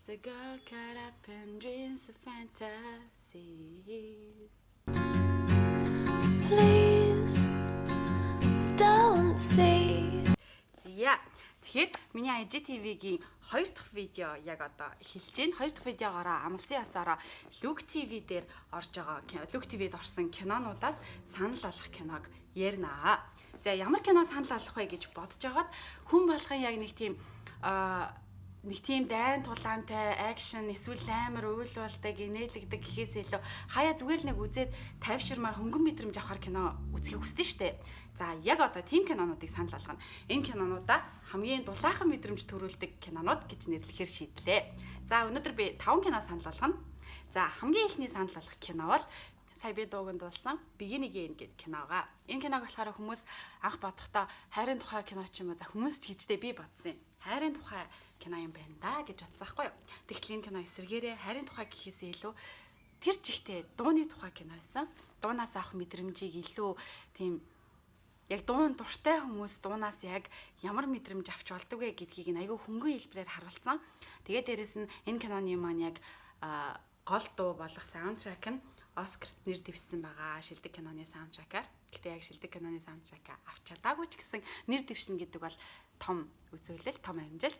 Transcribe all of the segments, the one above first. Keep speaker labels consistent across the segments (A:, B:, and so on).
A: a girl caught up in dreams of fantasies.
B: Please don't say.
A: За. Тэгэхээр миний IGTV-гийн 2 дахь видео яг одоо эхэлж байна. 2 дахь видеогоороо амлсан ясаараа Look TV дээр орж байгаа Look TV-д орсон кинонуудаас санал болгох киног ярина. За ямар кино санал болгох вэ гэж бодож байгаад хүн болгон яг нэг тийм дайн тулаантай акшн эсвэл амар уйлуулдаг инээлгдэг гэхээс илүү хаяа зүгээр нэг үзээд тайвширмаар хөнгөн мэдрэмж авахар кино үзхийг хүсдэг штэ. За яг одоо тийм кинонуудыг санал болгоно. Энэ кинонуудаа хамгийн дулаахан мэдрэмж төрүүлдэг кинонууд гэж нэрлэхээр шийдлээ. За өнөөдөр би 5 кино санал болгоно. За хамгийн ихний санал болгох кино бол сая би дууганд дуулсан Begin Again гэдэг киногаа. Энэ киног болохоор хүмүүс анх бодохдоо хайрын тухай кино ч юм уу за хүмүүс ч хийжтэй би бодсон юм. Хайрын тухай кино юм байна да гэж бодсон байхгүй юу. Тэгтэл энэ кино эсэргээрээ хайрын тухай гэхээсээ илүү тэр чигтээ дууны тухай кино байсан. Дуунаас авах мэдрэмжийг илүү тийм яг дуун дуртай хүмүүс дуунаас яг ямар мэдрэмж авч болдог вэ гэдгийг айгүй хөнгөн хэлбэрээр харуулсан. Тэгээд дээрэс нь энэ киноны маань яг гол дуу болох саундтрак нь Оскарт нэр дэвшсэн байгаа. Шилдэг киноны саундтракаар. Гэтэ яг шилдэг киноны саундтракаа авч чадаагүй ч гэсэн нэр дэвшнэ гэдэг бол том үзүүлэл, том амжилт.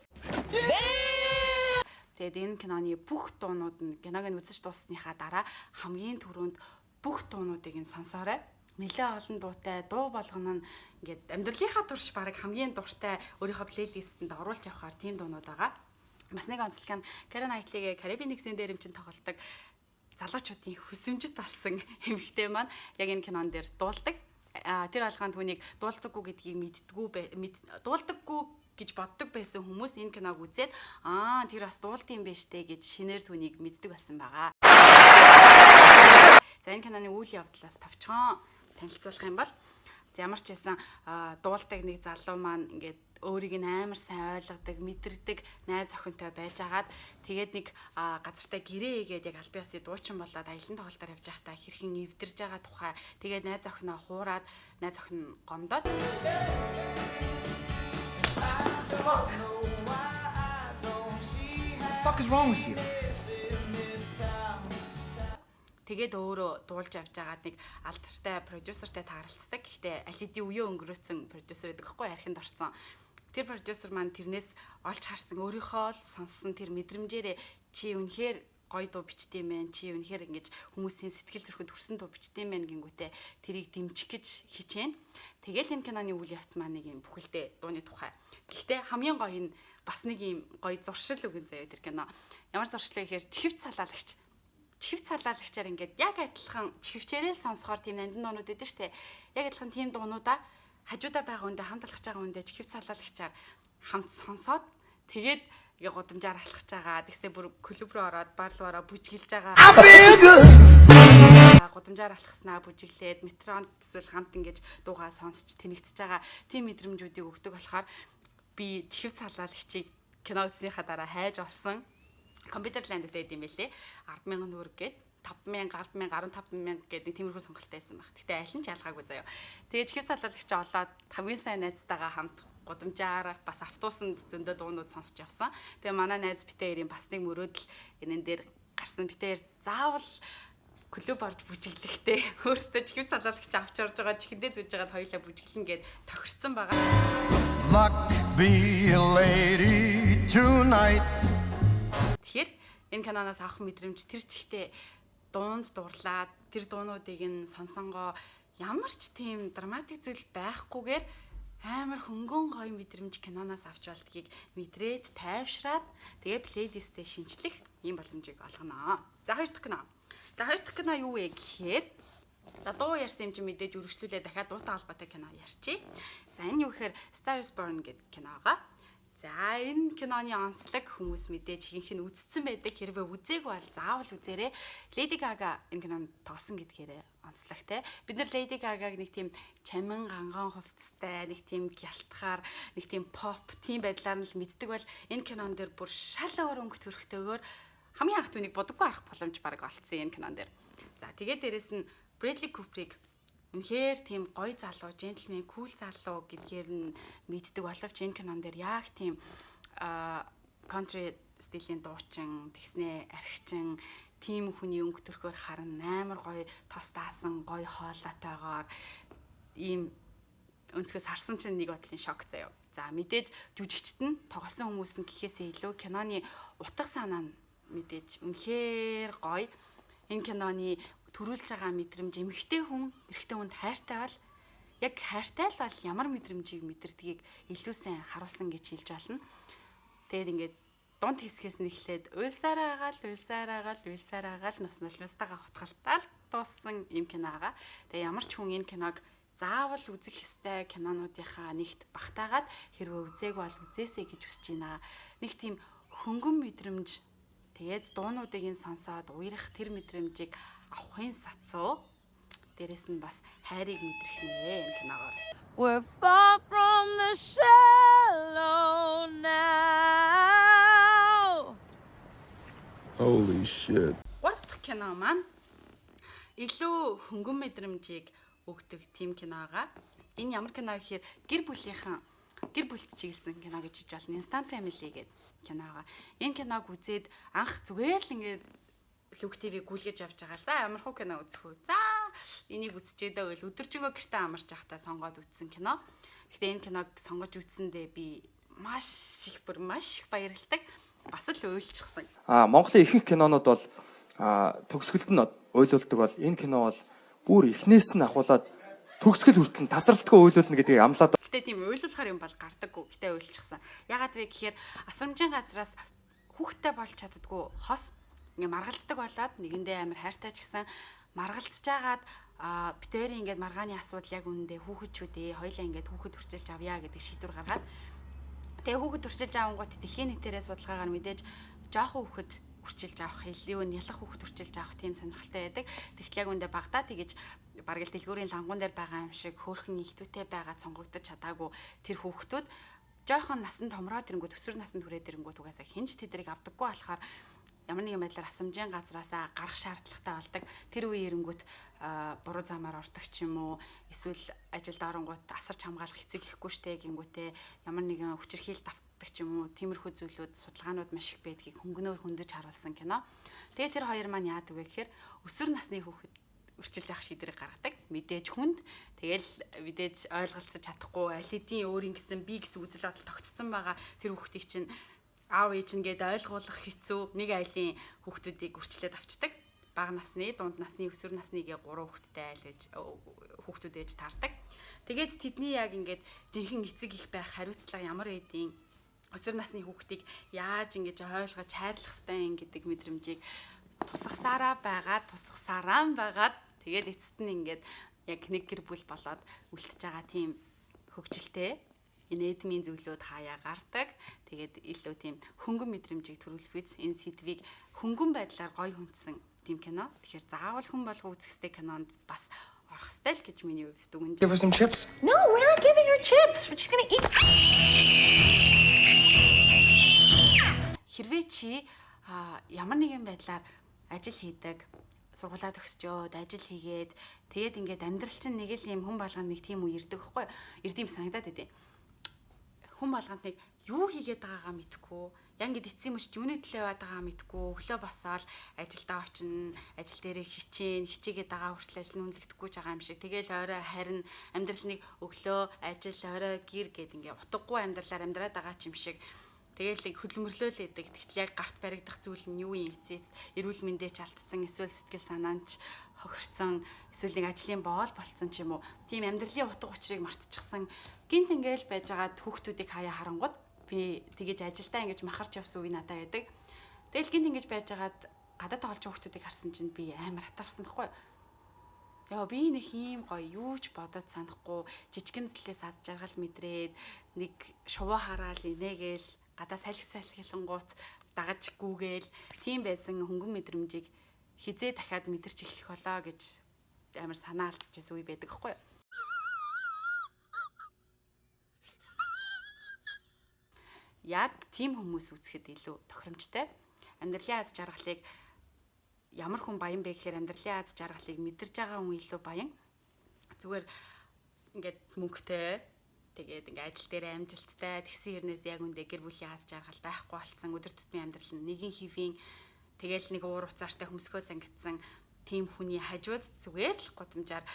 A: Тэгээд энэ киноны бүх дуунууд нь киног нь үзэж дууссныхаа дараа хамгийн түрүүнд бүх дуунуудыг нь сонсоорой. Нэлээ олон дуутай, дуу болгоно нь ингээд амьдралынхаа турш баг хамгийн дуртай өөрийнхөө плейлистэнд оруулж явахаар тийм дуунууд байгаа. Бас нэг онцлог нь Keira Knightley-гээ Карибын нэгэн дээрэмчин тоглодог залуучуудын хүсэмжит болсон эмэгтэй маань яг энэ кинон дээр дуулдаг. Тэр алгаан түүнийг дуулдаггүй гэдгийг дуулдаггүй гэж боддог байсан хүмүүс энэ киног үзээд тэр бас дуулд юм байна штэ гэж шинээр түүнийг мэддэг болсон байгаа. За энэ киноны үйл явдлаас товчхон танилцуулах юм бол ямар ч байсан дуулдаг нэг залуу маань ингээд өөрийг нь амар сайн ойлгодог, мэдэрдэг найз охинтой байжгаад тэгээд нэг газартай гэрээ игээд яг аль биесны дуучин болоод аялын тоглолтоор явж байхдаа хэрхэн эвдэрж байгаа тухай тэгээд найз охиноо хуураад найз охин гомдоод
C: What is wrong with you?
A: Тэгээд өөрөө дуулж авч байгаад нэг алдартай продюсертэй тааралцдаг. Гэхдээ аль хэдийн үеөө өнгөрөөсөн продюсер гэдэг хэвгүй архинд орсон. Тэр продюсер маань тэрнээс олж харсан өөрийнхөө л сонссон тэр мэдрэмжээрээ чи үнэхээр гоё дуу бичдэм байх, чи үнэхээр ингэж хүмүүсийн сэтгэл зүрхэнд хүрсэн дуу бичдэм байх гингүүтээ тэрийг дэмжих гэж хичээнэ. Тэгэл энэ киноны үйл явц маань нэг юм бүхэлдээ дууны тухай. Гэхдээ хамгийн гоё нь бас нэг юм гоё зуршил үгэн заяа тэр кино. Ямар зуршил вэ гэхээр чихвц салаалагчаар ингээд яг адилхан чихвчээрээ сонсохоор тийм нандин дуунууд өгдөө штэ. Яг адилхан тийм дуунуудаа хажуудаа байгаа хүндээ хамт алхаж байгаа хүндээ чихвц салаалагчаар хамт сонсоод тэгээд ингээ гудамжаар алхаж байгаа. Тэгсээ бүр клуб руу ороод бар руу ороод бүжиглж байгаа. Гудамжаар алхаснаа бүжиглээд метронд эсвэл хамт ингэж дуугаа сонсч тэнэгтэж байгаа. Тийм мэдрэмжүүдийг өгдөг болохоор би чихвц салаалагчийг кино үзснийхаа дараа хайж олсон. Компьютер ланд дээр юм байлээ. 10,000 төгрөг гээд 5,000, 10,000, 15,000 гэдэг тиймэрхүү сонголттой байсан баг. Гэтэ аль нь ч ялгаагүй заяа. Тэгээд чихвц салаалагч олоод хамгийн сайн найзтайгаа хамт гудамжаар бас автобусанд зөндөө дуунууд сонсч явсан. Тэгээ манай найз битээр бас нэг мөрөөдөл энэ дээр гарсан битээр заавал клуб орж бүжиглэхтэй өөртөө чихвц салаалагч авч орж байгаа чихэндээ зүүж байгаад хоёулаа бүжиглэн гээд тохирцсон байгаа.
C: Luck be a lady tonight.
A: Тэгэхээр энэ киноноос авах мэдрэмж тэр чихтэй дуунд дурлаад тэр дуунуудыг нь сонсонгоо ямар ч тийм драматик зүйл байхгүйгээр амар хөнгөн гоё мэдрэмж киноноос авч болдгийг мэдрээд тайвшраад тэгээ плейлистээ шинжлэх ийм боломжийг олгоно. За хоёр дахь кино. За хоёр дахь кино юу вэ гэхээр за дуу ярьсан юм чи мэдээж үргэлжлүүлээ дахиад дуутай холбоотой кино ярьчих. За энэ юу гэхээр Star is Born гэдэг киногаа. За энэ киноны онцлог хүмүүс мэдээж ихэнх нь үзсэн байдаг. Хэрвээ үзээгүй бол заавал үзээрэй. Lady Gaga энэ кинонд тоглосон гэдгээрээ онцлогтэй. Бид нар Lady Gaga-г нэг тийм чамин ганган хувцастай, нэг тийм гялтахаар, нэг тийм pop тийм байдлаар нь л мэддэг бол энэ кинон дээр бүр шал өөр өнгө төрхтэйгээр хамгийн анх түүнийг бодоггүй арах боломж баг олцсон энэ кинон дээр. За тэгээд дээрэс нь Bradley Cooper-ыг үнэхээр тийм гоё залуу, джентльмен, кул залуу гэдгээр нь мэддэг боловч энэ кинон дээр яг тийм country стилийн дуучин, тэгснээ архичин, тийм хүний өнгө төрхөөр харна амар гоё тостаасан, гоё хоолойтойгоор ийм өнцгөөс харсан чинь нэг бодлын шок заяа. За мэдээж жүжигчд нь тоглосон хүмүүс нь гэхээсээ илүү киноны утга санаа нь мэдээж үнэхээр гоё. Энэ киноны төрүүлж байгаа мэдрэмж эмэгтэй хүн эрэгтэй хүнд хайртай бол яг хайртай л бол ямар мэдрэмжийг мэдэрдгийг илүү сайн харуулсан гэж хэлж болно. Тэгээд ингээд дунд хэсгээс нь эхлээд уйлсаар агаал нусналтайгаа хутгалтаал дууссан юм кино байгаа. Тэгээ ямар ч хүн энэ киног заавал үзэх ёстой кинонуудынхаа нэгт багтаагаад хэрвээ үзээг бол үзээсэй гэж хүсэж байна. Нэг тийм хөнгөн мэдрэмж тэгээд дуунуудыг ин сонсоод уярах тэр мэдрэмжийг авахын сацуу дээрэс нь бас хайрыг мэдрэх нэ энэ киногоор.
B: We're far from the shallow now.
D: Holy shit.
A: Гурав дахь кино маань илүү хөнгөн мэдрэмжийг өгдөг тийм кино байгаа. Энэ ямар кино гэхээр гэр бүлт чиглэсэн кино гэж хэлж болно. Instant Family гэдэг кино байгаа. Энэ киног үзээд анх зүгээр л ингээд Люк ТV гүйлгэж авч байгаа л. За ямар хуу кино үзэх үү? За энийг үзчихдээ байл өдөржингөө гэртээ амарч явахдаа сонгоод үзсэн кино. Гэхдээ энэ киног сонгож үзсэндээ би маш их баярлагдав. Бас л уйлчихсан.
E: Монголын ихэнх кинонууд бол төгсгөлд нь уйлуулдаг бол энэ кино бол бүр эхнээс нь ахуулаад төгсгөл хүртэл тасралтгүй уйлуулна гэдгийг амлаад.
A: Гэтэ тийм уйлуулахар юм бол гардаггүй. Гэтэ уйлчихсан. Ягаад вэ гэхээр асрамжийн газраас хүүхдтэй болж чаддаггүй хос ингээ маргалддаг болоод нэгэндээ амар хайртай ч гэсэн маргалдж жагаад битүүрийн ингээд маргааны асуудал яг үнэндээ хүүхэдчүүдээ хоёлаа ингээд хүүхэд үрчилж авъя гэдэг шийдвэр гаргаад тэгээ хүүхэд үрчилж авангууд дэлхийн нийтээрээ судалгаагаар мэдээж жоохон хүүхэд үрчилж авах илүү нялх хүүхэд үрчилж авах тийм сонирхолтой байдаг. Тэгтэл яг үндэ багтаа тэгэж бараг л дэлгүүрийн лангуун дээр байгаа юм шиг хөөрхөн ихтүүтэй байгаа сонгогдож чадаагүй тэр хүүхдүүд жоохон насанд томроод ирэнгүүт өсвөр насанд хүрээд ирэнгүүт угаасаа хинж тэдрийг авдаггүй болохоор ямар нэгэн байдлаар асамжийн газраасаа гарах шаардлагатай болдог. Тэр үе ирэнгүүт буруу замаар ордог ч юм уу эсвэл ажилд оронгууд асарч хамгаалах эцэг ихгүй штэ гингүүтээ ямар нэгэн хүчирхийлэл давтдаг ч юм уу тиймэрхүү зүйлүүд судалгаанууд маш их байдгийг хөнгөнөөр хөндөж харуулсан кино. Тэгээ тэр хоёр маань яадаг вэ гэхээр өсвөр насны хүүхэд үрчилж авах шийдвэрийг гаргадаг. Мэдээж хүнд тэгэл мэдээж ойлголцож чадахгүй аль хэдийн өөрийн гэсэн би гэсэн үзэл бодол тогтцсон байгаа тэр хүүхдийг чинь аав ээж нэгэд ойлгуулах хэцүү нэг айлын хүүхдүүдийг үрчлээд авчдаг. Бага насны, дунд насны, өсвөр насныгээ 3 хүүхэдтэй айл гэж хүүхдүүд ээж таардаг. Тэгээд тэдний яг ингээд жинхэнэ эцэг их байх хариуцлага ямар эдийн өсвөр насны хүүхдийг яаж ингэж ойлгож хайрлах ёстой гэдэг мэдрэмжийг тусгасараа байгаад тэгээд эцэст нь ингээд яг нэг гэр бүл болоод үлдчихэж байгаа тийм хөвгчлөлтэй энэдмийн зүйлүүд хаяа гардаг. Тэгээд илүү тийм хөнгөн мэдрэмжийг төрүүлэх үз энэ сэдвийг хөнгөн байдлаар гоё хүндсэн тийм кино. Тэгэхээр заавал хүн болго үзэх ёстой кинонд бас орох ёстой л гэж миний хувьд дүгнэж.
D: Give us some chips.
B: No, we're not giving her chips. We're just gonna eat.
A: Хэрвээ чи ямар нэгэн байдлаар ажил хийдэг, сургуулаа төгсчөөд ажил хийгээд тэгээд ингээд амьдрал чинь нэг л юм хүн болгонд нэг тийм үе ирдэг байхгүй юу? Ирдэм санагдаад байдیں۔ Хүн болгонд нэг юу хийгээд байгаагаа мэдэхгүй, яг ингээд эцсийн мөчд юуны төлөө яваад байгаагаа мэдэхгүй, өглөө босоод ажилдаа очино, ажил дээрээ хичээгээд байгаа хүртэл ажил нь үнэлэгдэхгүй ч байгаа юм шиг. Тэгээл орой харин амьдрал нэг өглөө ажил, орой гэр гээд ингээд утгагүй амьдралаар амьдраад байгаа ч юм шиг. Тэгээл нэг хөдөлмөрлөөл өгдөг. Тэгтэл яг гарт баригдах зүйл нь юу юм эцээц эрүүл мэндээ ч алдсан, эсвэл сэтгэл санаанч хохирцсон, эсвэл нэг ажлын боол болцсон ч юм уу. Тийм амьдралын утга учирыг мартчихсан. Гинт ингээл байж байгаад хүүхдүүдийг хаяа харангууд би тэгэж ажилдаа ингэж махарч явсан үе надад байдаг. Тэгэл гинт ингэж байж байгаад гадаад тоглож хүүхдүүдийг харсан чинь би амар хатаарсан байхгүй юу? Яа би нэг юм гоё юу ч бодоод санахгүй жижигэн зүйлээс ад жаргал мэдрээд нэг шувуу хараал инээгээл гадаа салхилангууц дагаж гүүгээл тийм байсан хөнгөн мэдрэмжийг хизээ дахиад мэдэрч эхлэх болоо гэж амар санаа алдчихсан үе байдаг байхгүй юу? Яг тийм хүмүүс үзэхэд илүү тохиромжтой. Амьдралын аз жаргалыг ямар хүн баян бэ гэхээр амьдралын аз жаргалыг мэдэрж байгаа хүн илүү баян. Зүгээр ингээд мөнгөтэй Тэгээд ингээ ажил дээр амжилттай тэгсэн хэрнээс яг үндэ гэр бүлийн аз жаргал байхгүй болцсон өдөр тутмын амьдрал нь нэгэн хэвийн тэгээл нэг уур уцаартай хөмсгөө зангидсан тийм хүний хажууд зүгээр л гудамжаар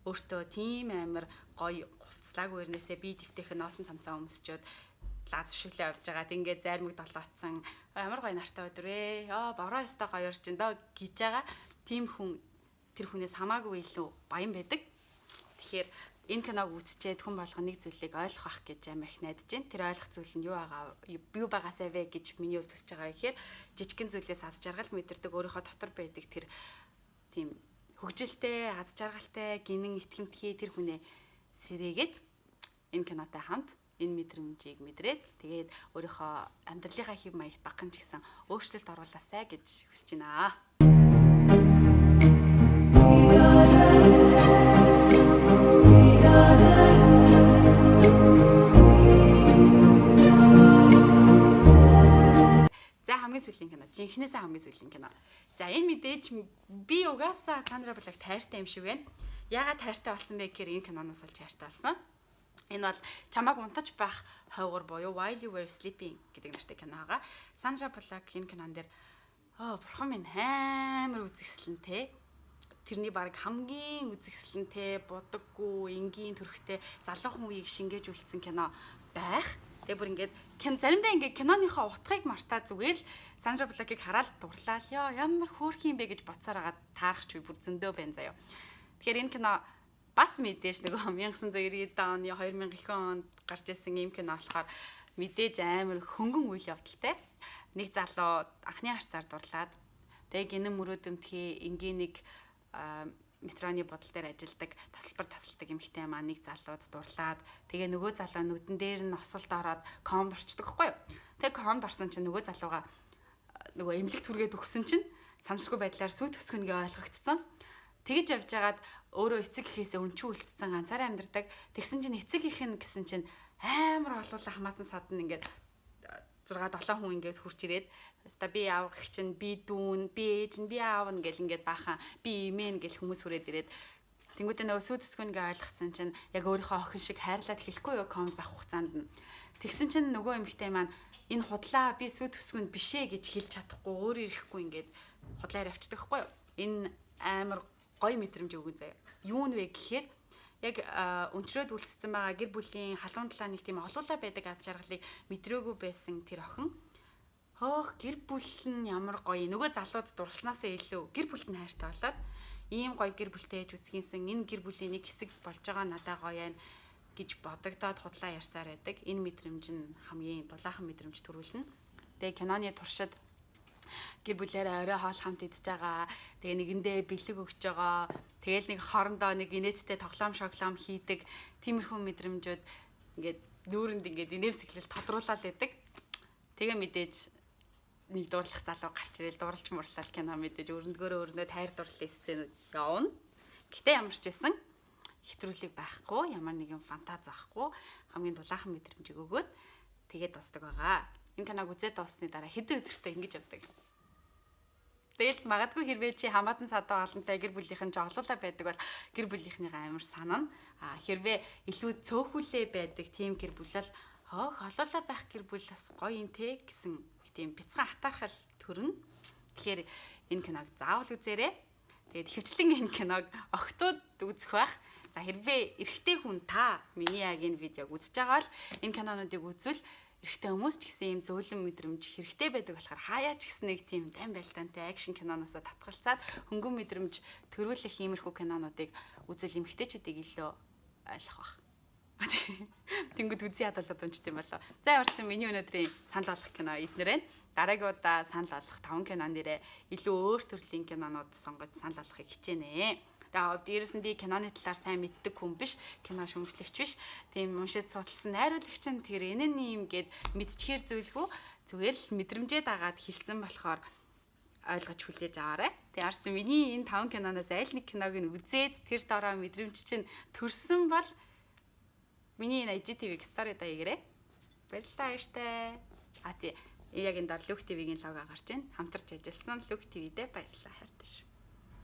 A: өөртөө тийм амар гоё хувцлаагүй хэрнээсээ би твтэх ноосон цамцаа өмсчөөд лаз шүлээ авч байгаад ингээ зайрмаг долоотсон ямар гоё нартай өдөр вэ бороо өстой гоё орж ин доо гэж байгаа тийм хүн тэр хүнээс хамаагүй илүү баян байдаг. Тэгэхээр энэ киног үзчихэд хүн болгоно нэг зүйлийг ойлгох ах гэж амар их найдаж байна. Тэр ойлгох зүйл нь юу байгаасаа вэ гэж миний хувьд төсөж байгаа гэхээр жижигхэн зүйлээс аз жаргал мэдэрдэг өөрийнхөө дотор байдаг тэр тийм хөгжилтэй, аз жаргалтай, гинэн итгэмтгий тэр хүнээ сэрээгээд энэ кинотой хамт энэ мэдрэмжийг мэдрээд тэгээд өөрийнхөө амьдралынхаа хэв маягт багхан ч гэсэн өөрчлөлт оруулаасай гэж хүсэж байна. Хамгийн сүүлийн кино. Жинхнээсээ хамгийн сүүлийн кино. За энэ мэдээж би угаасаа Сандра Буллок тайртай юм шиг байна. Яагаад тайртай болсон бэ гэхээр энэ киноноос олж тайртай болсон. Энэ бол чамааг унтаж байх хойгор буюу While You Were Sleeping гэдэг нэртэй кино байгаа. Сандра Буллок энэ кинон дээр бурхан минь амар үзэсгэлэнтэй. Тэрний баг хамгийн үзэсгэлэнтэй, будаггүй, энгийн төрхтэй залуу хүн үеийг шингээж үлдсэн кино байх. Тэгээ бүр ингээд заримдаа ингээд киноныхоо утгыг мартаа зүгээр л Сандра Буллокийг хараад дурлаа л ямар хөөрхөн юм бэ гэж бодсоор агаад таарахч би бүр зөндөө байна заяа. Тэгэхээр энэ кино бас мэдээж нөгөө 1990 оны 2000 онд гарч ирсэн юм кино болохоор мэдээж амар хөнгөн үйл явдалтай. Нэг залуу анхны харцаар дурлаад тэгээ гинэн мөрөөдөмтгий энгийн нэг метроны бодол дээр ажилдаг тасалдаг эмэгтэй маань нэг залууд дурлаад тэгээ нөгөө залуу нүдэн дээр нь осолд ороод комд орчдөг байхгүй юу. Тэгээ комд орсон чинь нөгөө залууга нөгөө эмнэлэгт түргээд өгсөн чинь санамсаргүй байдлаар сүйт өсгөнгээ ойлгогдсон. Тэгэж явж байгаад өөрөө эцэг гэхээсээ өнчүү үлдсэн ганцаараа амьдардаг. Тэгсэн чинь эцэг их нь гэсэн чинь амар олуулаа хамаатан садан ингээд 6-7 хүн ингээд хурч ирээд хаста би аав гэх чинь би дүүн би ээж нь би аав нь гэл ингээд баахан би имэн гэл хүмүүс хүрээд ирээд тэнгуүтээ нөгөө сүйд өсгөнгээ ойлгоцсон чинь яг өөрийнхөө охин шиг хайрлаад хэлэхгүй юу комд байх хугацаанд нь тэгсэн чинь нөгөө эмэгтэй маань энэ худлаа би сүйд өсгөнд бишээ гэж хэлж чадахгүй өөрөө ирэхгүй ингээд худлаар авчдаг хгүй юу. Энэ амар гоё мэдрэмж өгөн заяа. Юу нэ вэ гэхээр яг өнчрөөд үлдсэн байгаа гэр бүлийн халуун талаа нэг тийм олуулаа байдаг аз жаргалыг мэдрээгүй байсан тэр охин хөөх гэр бүл нь ямар гоё нөгөө залууд дурснасаа илүү гэр бүлт нь хайртай болоод ийм гоё гэр бүлтэй ээж үзгийнсэн энэ гэр бүлийн нэг хэсэг болж байгаа надаа гоё байна гэж бодогдоод худлаа ярьсаар байдаг. Энэ мэдрэмж нь хамгийн дулаахан мэдрэмж төрүүлнэ. Тэгээ киноны туршид гэр бүлээрээ орой хоол хамт идж байгаа. Тэгээ нэгэндээ бэлэг өгч байгаа. Тэгэл нэг хоорондоо нэг инээдтэй тоглоом шоглоом хийдэг. Тиймэрхүү мэдрэмжүүд ингээд нүүрэнд ингээд инээмсэглэл тодруулаад байдаг. Тэгээ мэдээж нэг дуурлах залуу гарч ирэл дурлж мурлал кино мэдээж өрнөдгөөрөө тайр дурлалын сценүүд явна. Гэтэ ямар ч байсан хэтрүүлэг байхгүй, ямар нэгэн фантаз авахгүй хамгийн дулаахан мэдрэмжийг өгөөд тэгээд дуустдаг байгаа. Энэ киног үзээд дуусны дараа хэдэн өдөртөө ингэж явдаг. Тэгэл магадгүй хэрвээ чи хамаатан садаа олонтой гэр бүлийнхэн жоглуулаа байдаг бол гэр бүлийнхнийгаа амар санана. Хэрвээ илүү цөөхүлээ байдаг тийм гэр бүл бол холуулаа байх гэр бүл бас гоё юм те гэсэн тийм бяцхан хатаархал төрнө. Тэгэхээр энэ киног заавал үзээрэй. Тэгээд хөвчлэн энэ киног октод үзэх байх. За хэрвээ эрэгтэй хүн та миний яг энэ видеог үзэж байгаа бол энэ кинонуудыг үзвэл эрэгтэй хүмүүс ч гэсэн ийм зөөлөн мэдрэмж хэрэгтэй байдаг болохоор хаяа ч гэсэн нэг тийм дайм байлдаантай акшн киноноосоо татгалцаад хөнгөн мэдрэмж төрүүлэх иймэрхүү кинонуудыг үзэл эмэгтэйчүүдийг илүү ойлгох байх. Тэнгүүд үзий хадгалаад унжт юм болоо. За ямарсан миний өнөөдрийн санал болгох кино эднэр байна. Дараагийн удаа санал болгох 5 кинон нэрээ илүү өөр төрлийн кинонууд сонгож санал болгохыг хичээнэ. Тэгээд дээрэс нь би киноны талаар сайн мэддэг хүн биш, кино шүүмжлэгч биш. Тийм уншиж судалсан найруулагч нь тэр энэ нь юм гээд мэдчихэр зүйлгүй зүгээр л мэдрэмжээ дагаад хэлсэн болохоор ойлгож хүлээж аваарай. Тэгээд арсан миний энэ 5 киноноос аль нэг киног нь үзээд тэр дороо мэдрэмж чинь төрсөн бол миний энэ IGTV-г стори даягаарэ. Баярлалаа баяртай. Тийм яг энэ дор Люк ТV-гийн лого гарч байна. Хамтарч ажилласан Люк ТV-дээ баярлалаа хайртай шүү.